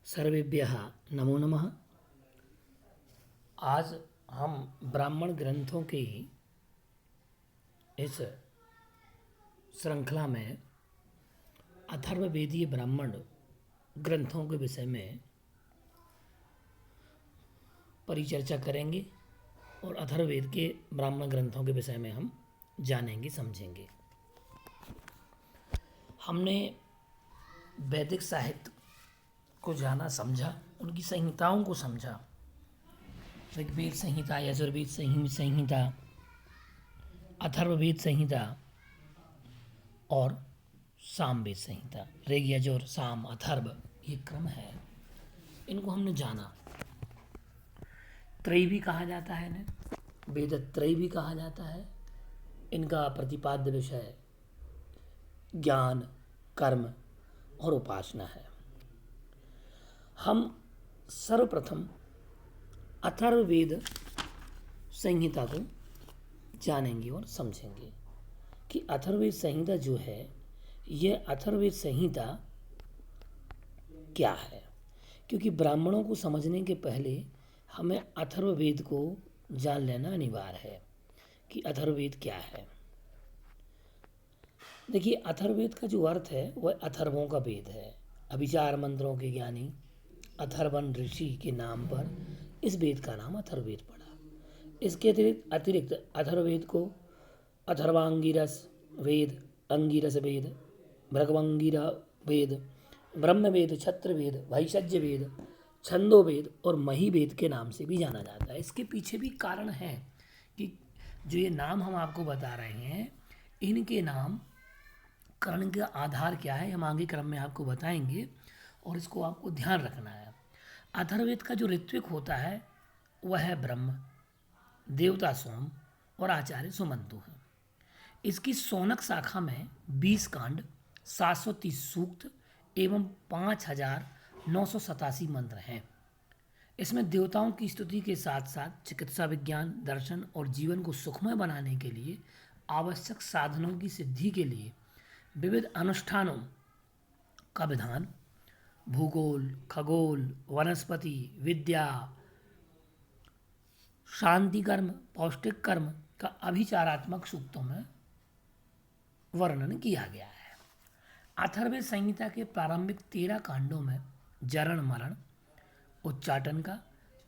सर्वेभ्यः नमो नमः। आज हम ब्राह्मण ग्रंथों की इस श्रृंखला में अथर्ववेदीय ब्राह्मण ग्रंथों के विषय में परिचर्चा करेंगे और अथर्ववेद के ब्राह्मण ग्रंथों के विषय में हम जानेंगे समझेंगे। हमने वैदिक साहित्य को जाना समझा, उनकी संहिताओं को समझा। ऋग्वेद संहिता, यजुर्वेद संहिता, अथर्ववेद संहिता और सामवेद संहिता। ऋग, यजुर, साम, अथर्व ये क्रम है, इनको हमने जाना। त्रय भी कहा जाता है इन्हें, वेद त्रय भी कहा जाता है। इनका प्रतिपाद्य विषय ज्ञान, कर्म और उपासना है। हम सर्वप्रथम अथर्ववेद संहिता को जानेंगे और समझेंगे कि अथर्ववेद संहिता जो है, यह अथर्ववेद संहिता क्या है। क्योंकि ब्राह्मणों को समझने के पहले हमें अथर्ववेद को जान लेना अनिवार्य है कि अथर्ववेद क्या है। देखिए, अथर्ववेद का जो अर्थ है वह अथर्वों का वेद है। अभिचार मंत्रों के ज्ञानी अथर्वन ऋषि के नाम पर इस वेद का नाम अथर्ववेद पड़ा। इसके अतिरिक्त अथर्ववेद को अथर्वांगिरस वेद, अंगिरस वेद, भृगवंगिरा वेद, ब्रह्मवेद, छत्रवेद, वैशज्य वेद, छंदोवेद और महीवेद के नाम से भी जाना जाता है। इसके पीछे भी कारण है कि जो ये नाम हम आपको बता रहे हैं, इनके नाम करण का आधार क्या है, हम आगे क्रम में आपको बताएंगे और इसको आपको ध्यान रखना है। अथर्ववेद का जो ऋत्विक होता है वह है ब्रह्म, देवता सोम और आचार्य सुमंतु हैं। इसकी सौनक शाखा में 20 कांड, 730 सूक्त एवं 5987 मंत्र हैं। इसमें देवताओं की स्तुति के साथ साथ चिकित्सा विज्ञान, दर्शन और जीवन को सुखमय बनाने के लिए आवश्यक साधनों की सिद्धि के लिए विविध अनुष्ठानों का विधान, भूगोल, खगोल, वनस्पति विद्या, शांति कर्म, पौष्टिक कर्म का अभिचारात्मक सूक्तों में वर्णन किया गया है। अथर्ववेद संहिता के प्रारंभिक 13 कांडों में जरण मरण, उच्चाटन का,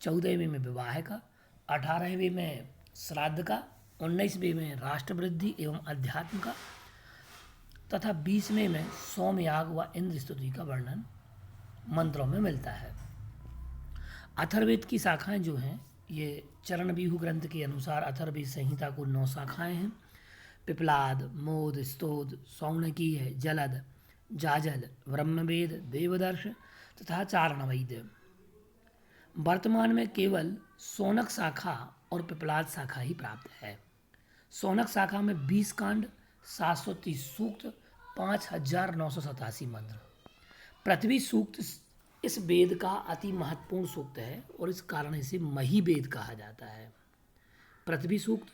14वें में विवाह का, 18वें में श्राद्ध का, 19वें में राष्ट्रवृद्धि एवं अध्यात्म का तथा 20वें में सोमयाग व इंद्र स्तुति का वर्णन मंत्रों में मिलता है। अथर्ववेद की शाखाएं जो हैं, ये चरणव्यूह ग्रंथ के अनुसार अथर्ववेद संहिता को 9 शाखाएं हैं। पिपलाद, मोद, स्तोद, सौनकीय, जलद, जाजल, ब्रह्मवेद, देवदर्श तथा चारणवैद्य। वर्तमान में केवल सौनक शाखा और पिपलाद शाखा ही प्राप्त है। सौनक शाखा में 20 कांड, 730 सूक्त, 5987 मंत्र। पृथ्वी सूक्त इस वेद का अति महत्वपूर्ण सूक्त है और इस कारण इसे महीवेद कहा जाता है। पृथ्वी सूक्त,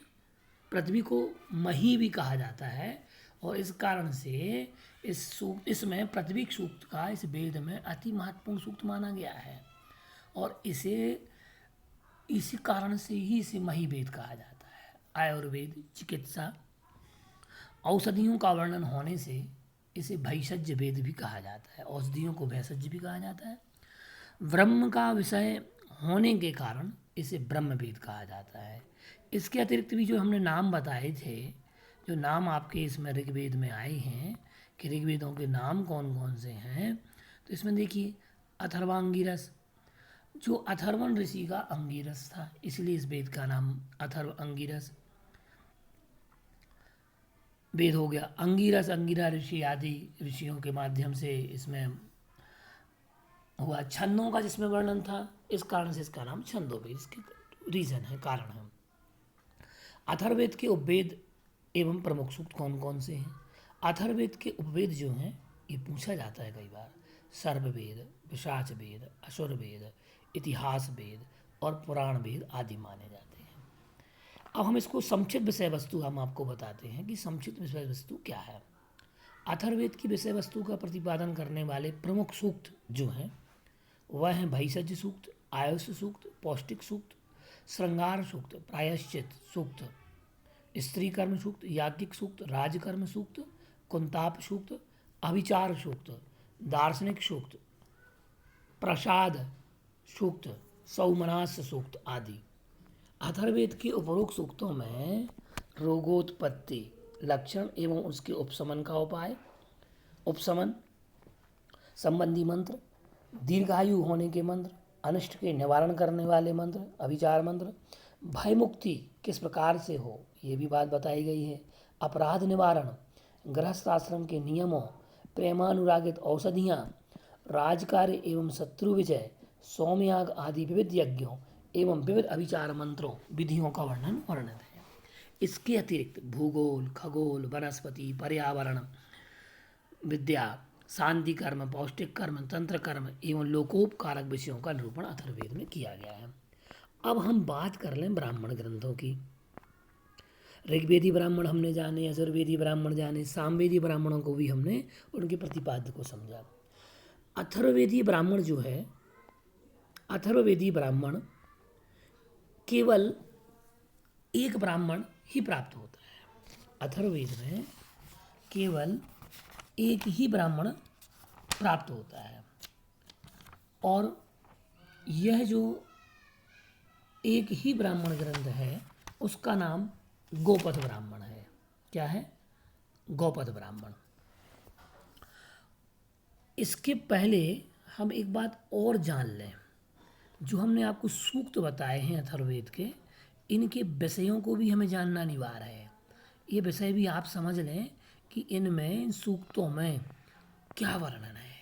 पृथ्वी को मही भी कहा जाता है और इस कारण से इसमें पृथ्वी सूक्त का इस वेद में अति महत्वपूर्ण सूक्त माना गया है और इसी कारण से ही इसे महीवेद कहा जाता है। आयुर्वेद, चिकित्सा, औषधियों का वर्णन होने से इसे भैषज्य वेद भी कहा जाता है। औषधियों को भैषज्य भी कहा जाता है। ब्रह्म का विषय होने के कारण इसे ब्रह्मवेद कहा जाता है। इसके अतिरिक्त भी जो हमने नाम बताए थे, जो नाम आपके इसमें ऋग्वेद में आए हैं कि ऋग्वेदों के नाम कौन कौन से हैं, तो इसमें देखिए अथर्वांगिरस, जो अथर्वन ऋषि का अंगिरस था, इसलिए इस वेद का नाम अथर्व अंगिरस वेद हो गया। अंगिरस, अंगिरा ऋषि आदि ऋषियों के माध्यम से इसमें हुआ। छंदों का जिसमें वर्णन था, इस कारण से इसका नाम छंदोवेद, इसके रीजन है, कारण है। अथर्ववेद के उपवेद एवं प्रमुख सूक्त कौन कौन से हैं? अथर्ववेद के उपवेद जो हैं, ये पूछा जाता है कई बार। सर्ववेद, पिशाच वेद, असुर वेद, इतिहास वेद और पुराण वेद आदि माने जाते हैं। अब हम इसको संक्षिप्त विषय वस्तु हम आपको बताते हैं कि संक्षिप्त विषय वस्तु क्या है। अथर्ववेद की विषय वस्तु का प्रतिपादन करने वाले प्रमुख सूक्त जो हैं वह हैं भैषज सूक्त, आयुष सूक्त, पौष्टिक सूक्त, श्रृंगार सूक्त, प्रायश्चित सूक्त, स्त्री कर्म सूक्त, याज्ञिक सूक्त, राजकर्म सूक्त, कुंताप सूक्त, अभिचार सूक्त, दार्शनिक सूक्त, प्रसाद सूक्त, सौमनास सूक्त आदि। अथर्ववेद के उपरोक्त सूक्तों में रोगोत्पत्ति, लक्षण एवं उसके उपशमन का उपाय, उपशमन संबंधी मंत्र, दीर्घायु होने के मंत्र, अनिष्ट के निवारण करने वाले मंत्र, अभिचार मंत्र, भय मुक्ति किस प्रकार से हो ये भी बात बताई गई है, अपराध निवारण, गृहस्थ आश्रम के नियमों, प्रेमानुरागित औषधियाँ, राजकार्य एवं शत्रु विजय, सोमयाग आदि विविध यज्ञों एवं विविध अभिचार मंत्रों विधियों का वर्णन वर्णित है। इसके अतिरिक्त भूगोल, खगोल, वनस्पति, पर्यावरण विद्या, शांति कर्म, पौष्टिक कर्म, तंत्र कर्म एवं लोकोपकारक विषयों का निरूपण अथर्ववेद में किया गया है। अब हम बात कर लें ब्राह्मण ग्रंथों की। ऋग्वेदी ब्राह्मण हमने जाने, यजुर्वेदी ब्राह्मण जाने, सामवेदी ब्राह्मणों को भी हमने उनके प्रतिपाद्य को समझा। अथर्ववेदी ब्राह्मण जो है, अथर्ववेदी ब्राह्मण केवल एक ब्राह्मण ही प्राप्त होता है। अथर्ववेद में केवल एक ही ब्राह्मण प्राप्त होता है और यह जो एक ही ब्राह्मण ग्रंथ है उसका नाम गोपथ ब्राह्मण है। क्या है? गोपथ ब्राह्मण। इसके पहले हम एक बात और जान लें, जो हमने आपको सूक्त बताए हैं अथर्ववेद के, इनके विषयों को भी हमें जानना अनिवार्य है। ये विषय भी आप समझ लें कि इनमें, इन सूक्तों में क्या वर्णन है।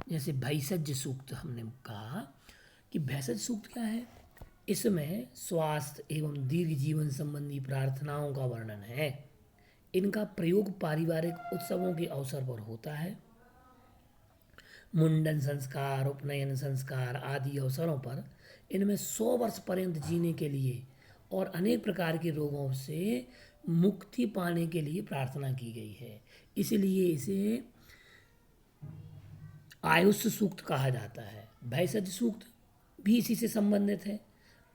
जैसे भैषज सूक्त हमने कहा कि भैषज सूक्त क्या है, इसमें स्वास्थ्य एवं दीर्घ जीवन संबंधी प्रार्थनाओं का वर्णन है। इनका प्रयोग पारिवारिक उत्सवों के अवसर पर होता है। मुंडन संस्कार, उपनयन संस्कार आदि अवसरों पर इनमें 100 वर्ष पर्यंत जीने के लिए और अनेक प्रकार के रोगों से मुक्ति पाने के लिए प्रार्थना की गई है। इसलिए इसे आयुष सूक्त कहा जाता है। भैषज सूक्त भी इसी से संबंधित है।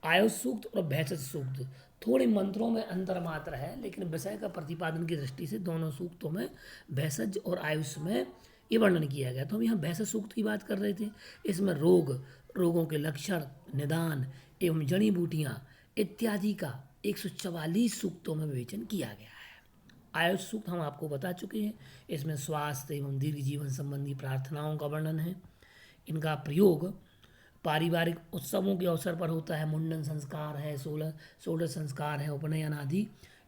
आयुष सूक्त और भैषज सूक्त थोड़े मंत्रों में अंतर मात्र है, लेकिन विषय का प्रतिपादन की दृष्टि से दोनों सूक्तों में भैषज और आयुष में ये वर्णन किया गया। तो हम यहाँ भैषज सूक्त की बात कर रहे थे। इसमें रोगों के लक्षण, निदान एवं जड़ी बूटियाँ इत्यादि का 144 सूक्तों में विवेचन किया गया है। आयुष सूक्त हम आपको बता चुके हैं। इसमें स्वास्थ्य एवं दीर्घ जीवन संबंधी प्रार्थनाओं का वर्णन है। इनका प्रयोग पारिवारिक उत्सवों के अवसर पर होता है। मुंडन संस्कार है, षोडश संस्कार है, उपनयन आदि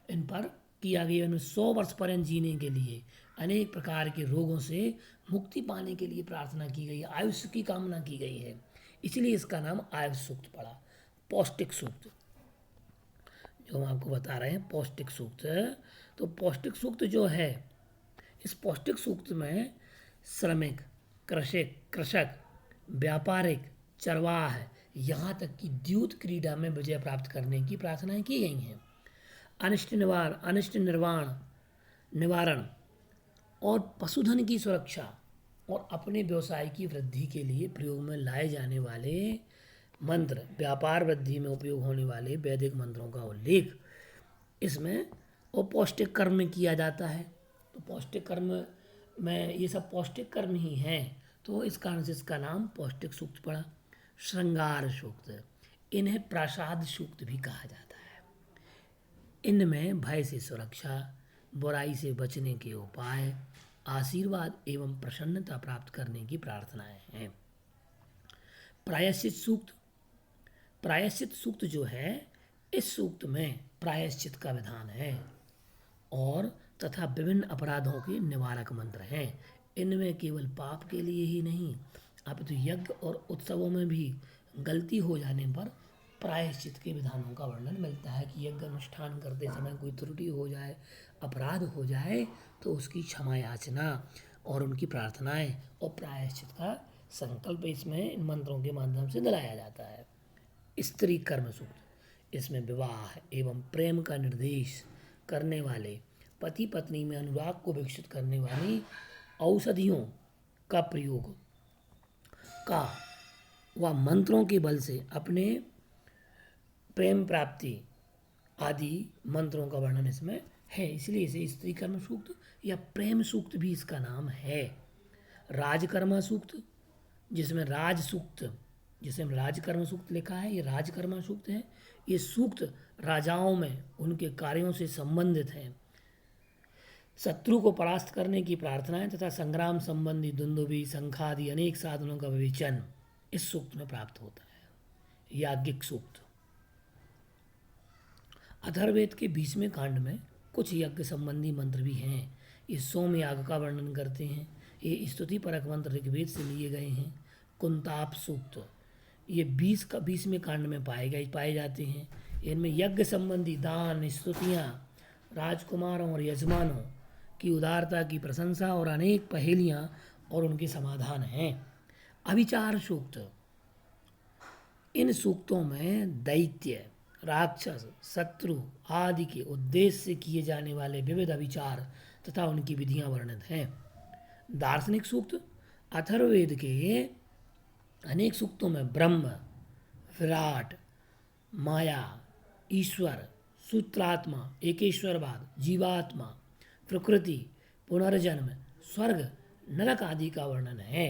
इन पर किया गया। इनमें 100 वर्ष पर्यंत जीने के लिए, अनेक प्रकार के रोगों से मुक्ति पाने के लिए प्रार्थना की गई है, आयुष्य की कामना की गई है। इसलिए इसका नाम आयुष सूक्त पड़ा। पौष्टिक सूक्त जो हम आपको बता रहे हैं, पौष्टिक सूक्त। तो पौष्टिक सूक्त जो है, इस पौष्टिक सूक्त में श्रमिक, कृषक, व्यापारिक, चरवाह, यहाँ तक कि द्यूत क्रीड़ा में विजय प्राप्त करने की प्रार्थनाएं की गई हैं। अनिष्ट निवारण और पशुधन की सुरक्षा और अपने व्यवसाय की वृद्धि के लिए प्रयोग में लाए जाने वाले मंत्र, व्यापार वृद्धि में उपयोग होने वाले वैदिक मंत्रों का उल्लेख इसमें और पौष्टिक कर्म में किया जाता है। तो पौष्टिक कर्म में ये सब पौष्टिक कर्म ही हैं, तो इस कारण से इसका नाम पौष्टिक सूक्त पड़ा। श्रृंगार सूक्त, इन्हें प्रासाद सूक्त भी कहा जाता है। इनमें भय से सुरक्षा, बुराई से बचने के उपाय, आशीर्वाद एवं प्रसन्नता प्राप्त करने की प्रार्थनाएं हैं। प्रायश्चित सूक्त जो है, इस सूक्त में प्रायश्चित का विधान है और तथा विभिन्न अपराधों के निवारक मंत्र हैं। इनमें केवल पाप के लिए ही नहीं, अपितु यज्ञ और उत्सवों में भी गलती हो जाने पर प्रायश्चित के विधानों का वर्णन मिलता है कि यज्ञ अनुष्ठान करते समय कोई त्रुटि हो जाए, अपराध हो जाए, तो उसकी क्षमा याचना और उनकी प्रार्थनाएं और प्रायश्चित का संकल्प इसमें इन मंत्रों के माध्यम से दिलाया जाता है। स्त्री कर्म सूक्त, इसमें विवाह एवं प्रेम का निर्देश करने वाले, पति पत्नी में अनुराग को विकसित करने वाली औषधियों का प्रयोग का वह मंत्रों के बल से अपने प्रेम प्राप्ति आदि मंत्रों का वर्णन इसमें है, इसलिए इसे स्त्री कर्म सूक्त या प्रेम सूक्त भी इसका नाम है। राजकर्मा सूक्त, जिसमें राज सूक्त, जिसे राजकर्म सूक्त लिखा है, ये राजकर्मा सूक्त है। ये सूक्त राजाओं में उनके कार्यों से संबंधित है। शत्रु को परास्त करने की प्रार्थनाएं तथा संग्राम संबंधी दुंदुभि शंखादि अनेक साधनों का विवेचन इस सूक्त में प्राप्त होता है। याज्ञिक सूक्त। अथर्ववेद के 20वें कांड में कुछ यज्ञ संबंधी मंत्र भी हैं। ये सोम याग का वर्णन करते हैं। ये स्तुति परक मंत्र ऋग्वेद से लिए गए हैं। कुंताप सूक्त, ये 20वें कांड में पाए जाते हैं। इनमें यज्ञ संबंधी दान, स्तुतियाँ, राजकुमारों और यजमानों की उदारता की प्रशंसा और अनेक पहेलियाँ और उनके समाधान हैं। अभिचार सूक्त, इन सूक्तों में दैत्य, राक्षस, शत्रु आदि के उद्देश्य से किए जाने वाले विविध अभिचार तथा उनकी विधियां वर्णित हैं। दार्शनिक सूक्त, अथर्ववेद के अनेक सूक्तों में ब्रह्म, विराट, माया, ईश्वर, सूत्रात्मा, एकेश्वरवाद, जीवात्मा, प्रकृति, पुनर्जन्म, स्वर्ग, नरक आदि का वर्णन है।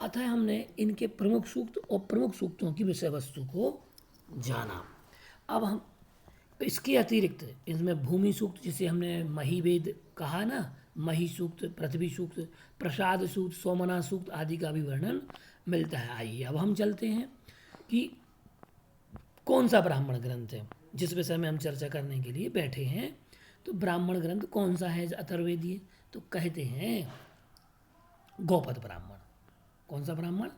अतः हमने इनके प्रमुख सूक्त और प्रमुख सूक्तों की विषय वस्तु को जाना। अब हम इसके अतिरिक्त इसमें भूमि सूक्त, जिसे हमने महीवेद कहा ना, मही सूक्त, पृथ्वी सूक्त, प्रसाद सूक्त, सोमना सूक्त आदि का भी वर्णन मिलता है। आइए अब हम चलते हैं कि कौन सा ब्राह्मण ग्रंथ है जिस विषय में हम चर्चा करने के लिए बैठे हैं। तो ब्राह्मण ग्रंथ कौन सा है अथर्ववेदीय? तो कहते हैं गौपद ब्राह्मण। कौन सा ब्राह्मण?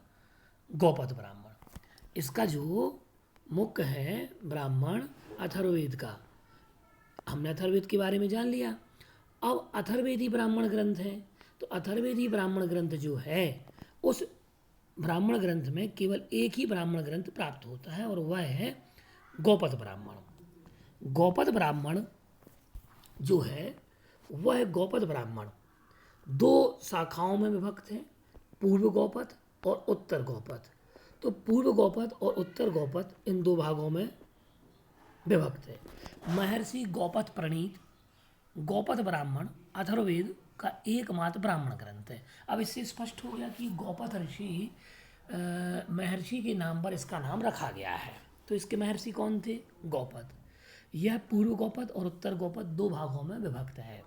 गौपद ब्राह्मण। इसका जो मुख्य है ब्राह्मण अथर्ववेद का, हमने अथर्ववेद के बारे में जान लिया। अब अथर्ववेदी ब्राह्मण ग्रंथ है, तो अथर्ववेदी ब्राह्मण ग्रंथ जो है उस ब्राह्मण ग्रंथ में केवल एक ही ब्राह्मण ग्रंथ प्राप्त होता है और वह है गौपद ब्राह्मण। गौपद ब्राह्मण जो है वह गौपद ब्राह्मण 2 शाखाओं में विभक्त है, पूर्व गौपद और उत्तर गौपद। तो पूर्व गौपद और उत्तर गौपद इन 2 भागों में विभक्त है। महर्षि गौपद प्रणीत गौपद ब्राह्मण अथर्ववेद का एकमात्र ब्राह्मण ग्रंथ है। अब इससे स्पष्ट हो गया कि गौपद ऋषि महर्षि के नाम पर इसका नाम रखा गया है। तो इसके महर्षि कौन थे? गौपद। यह पूर्व गौपद और उत्तर गौपद 2 भागों में विभक्त है,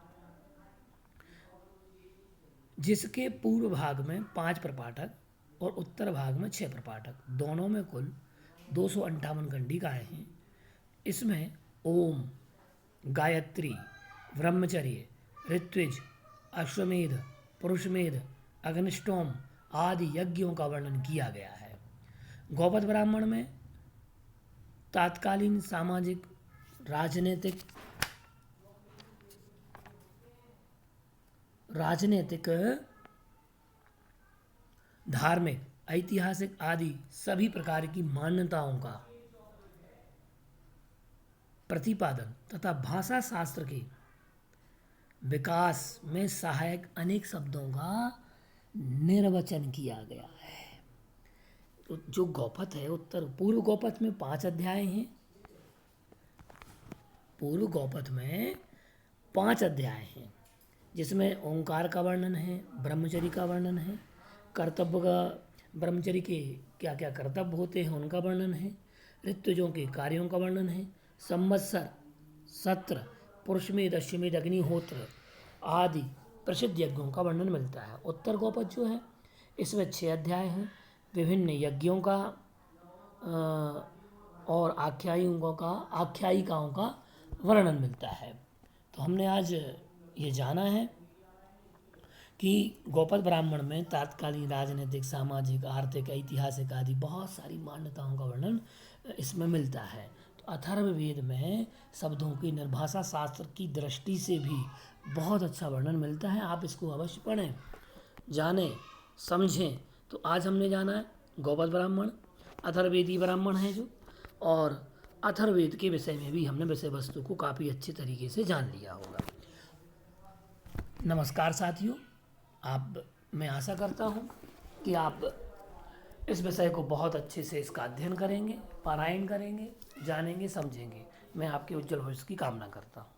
जिसके पूर्व भाग में 5 प्रपाठक और उत्तर भाग में 6 प्रपाठक, दोनों में कुल 258 कंडिकाएँ हैं। इसमें ओम, गायत्री, ब्रह्मचर्य, ऋत्विज, अश्वमेध, पुरुषमेध, अग्निष्टोम आदि यज्ञों का वर्णन किया गया है। गौपद ब्राह्मण में तात्कालीन सामाजिक, राजनीतिक, धार्मिक, ऐतिहासिक आदि सभी प्रकार की मान्यताओं का प्रतिपादन तथा भाषा शास्त्र के विकास में सहायक अनेक शब्दों का निर्वचन किया गया है। तो जो गौपद है पूर्व गौपद में 5 अध्याय हैं। पूर्व गौपद में 5 अध्याय हैं, जिसमें ओंकार का वर्णन है, ब्रह्मचर्य का वर्णन है, कर्तव्य का, ब्रह्मचर्य के क्या क्या कर्तव्य होते हैं उनका वर्णन है, ऋतुजों के कार्यों का वर्णन है, संवत्सर, सत्र, पुरुषमेध, अश्वमेध, अग्निहोत्र आदि प्रसिद्ध यज्ञों का वर्णन मिलता है। उत्तर गौपद जो है इसमें 6 अध्याय हैं, विभिन्न यज्ञों का और आख्यायिकाओं का वर्णन मिलता है। तो हमने आज ये जाना है कि गौपद ब्राह्मण में तात्कालीन राजनीतिक, सामाजिक, आर्थिक, ऐतिहासिक आदि बहुत सारी मान्यताओं का वर्णन इसमें मिलता है। तो अथर्ववेद में शब्दों की निर्भाषा शास्त्र की दृष्टि से भी बहुत अच्छा वर्णन मिलता है। आप इसको अवश्य पढ़ें, जानें, समझें। तो आज हमने जाना है गौपद ब्राह्मण, अथर्ववेदी ब्राह्मण है जो, और अथर्ववेद के विषय में भी हमने विषय वस्तु को काफ़ी अच्छे तरीके से जान लिया होगा। नमस्कार साथियों, मैं आशा करता हूँ कि आप इस विषय को बहुत अच्छे से इसका अध्ययन करेंगे, पारायण करेंगे, जानेंगे, समझेंगे। मैं आपके उज्जवल भविष्य की कामना करता हूँ।